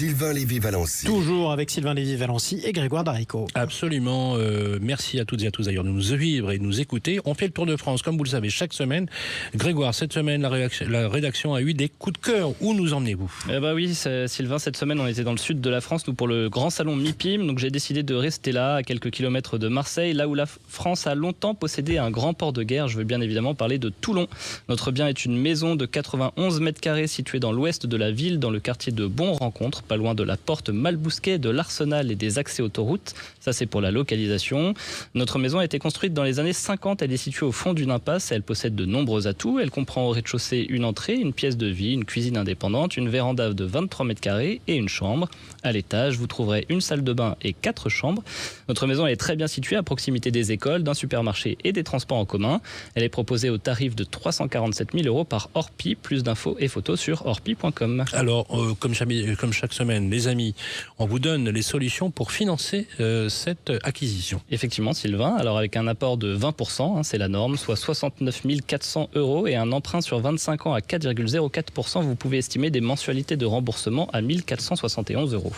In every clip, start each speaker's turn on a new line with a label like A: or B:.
A: Sylvain Lévy-Valency.
B: Toujours avec Sylvain Lévy-Valency et Grégoire Darico.
C: Absolument. Merci à toutes et à tous d'ailleurs de nous suivre et de nous écouter. On fait le tour de France, comme vous le savez, chaque semaine. Grégoire, cette semaine, la rédaction a eu des coups de cœur. Où nous emmenez-vous ?
D: Oui, Sylvain, cette semaine, on était dans le sud de la France, nous, pour le grand salon MIPIM. Donc j'ai décidé de rester là, à quelques kilomètres de Marseille, là où la France a longtemps possédé un grand port de guerre. Je veux bien évidemment parler de Toulon. Notre bien est une maison de 91 mètres carrés située dans l'ouest de la ville, dans le quartier de Bon-Rencontre, pas loin de la porte Malbousquet, de l'Arsenal et des accès autoroutes. Ça, c'est pour la localisation. Notre maison a été construite dans les années 50. Elle est située au fond d'une impasse. Elle possède de nombreux atouts. Elle comprend au rez-de-chaussée une entrée, une pièce de vie, une cuisine indépendante, une véranda de 23 mètres carrés et une chambre. À l'étage, vous trouverez une salle de bain et 4 chambres. Notre maison est très bien située à proximité des écoles, d'un supermarché et des transports en commun. Elle est proposée au tarif de 347 000 € par Orpi. Plus d'infos et photos sur orpi.com.
C: Alors, comme chaque semaine, les amis, on vous donne les solutions pour financer cette acquisition.
D: Effectivement, Sylvain. Alors, avec un apport de 20%, c'est la norme, soit 69 400 € et un emprunt sur 25 ans à 4,04%, vous pouvez estimer des mensualités de remboursement à 1 471 €.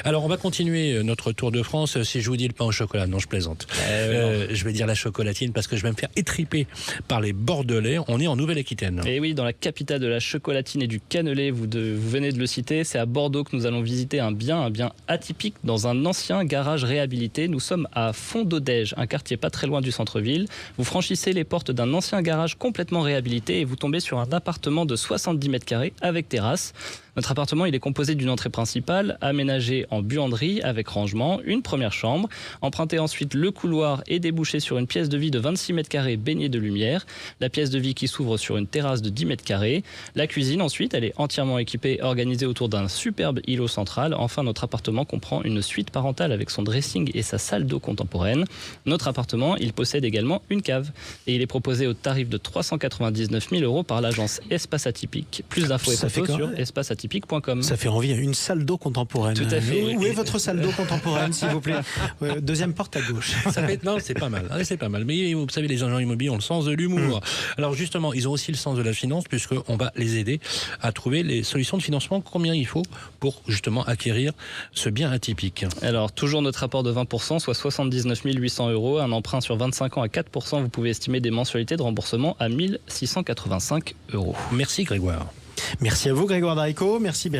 C: Alors, on va continuer notre tour de France. Si je vous dis le pain au chocolat, non, je plaisante. Je vais dire la chocolatine parce que je vais me faire étriper par les Bordelais. On est en Nouvelle-Aquitaine.
D: Et oui, dans la capitale de la chocolatine et du cannelé, vous venez de le citer, c'est à Bordeaux que nous allons visiter un bien atypique dans un ancien garage réhabilité. Nous sommes à Fond-d'Odège, un quartier pas très loin du centre-ville. Vous franchissez les portes d'un ancien garage complètement réhabilité et vous tombez sur un appartement de 70 mètres carrés avec terrasse. Notre appartement, il est composé d'une entrée principale, aménagée en buanderie avec rangement, une première chambre. Empruntez ensuite le couloir et débouchez sur une pièce de vie de 26 mètres carrés baignée de lumière. La pièce de vie qui s'ouvre sur une terrasse de 10 mètres carrés. La cuisine ensuite, elle est entièrement équipée, organisée autour d'un superbe îlot central. Enfin, notre appartement comprend une suite parentale avec son dressing et sa salle d'eau contemporaine. Notre appartement, il possède également une cave. Et il est proposé au tarif de 399 000 € par l'agence Espace Atypique. Plus d'infos et photos sur espaceatypique.com.
B: Ça fait envie, une salle d'eau contemporaine.
D: Tout à fait.
B: Où est votre salle d'eau contemporaine, s'il vous plaît? Deuxième porte à gauche.
C: Non, c'est pas mal. C'est pas mal. Mais vous savez, les agents immobiliers ont le sens de l'humour. Alors justement, ils ont aussi le sens de la finance puisqu'on va les aider à trouver les solutions de financement. Combien il faut pour justement acquérir ce bien atypique?
D: Alors, toujours notre apport de 20%, soit 79 800 €. Un emprunt sur 25 ans à 4%. Vous pouvez estimer des mensualités de remboursement à 1 685 €.
C: Merci Grégoire.
B: Merci à vous Grégoire Darico. Merci Bérénice.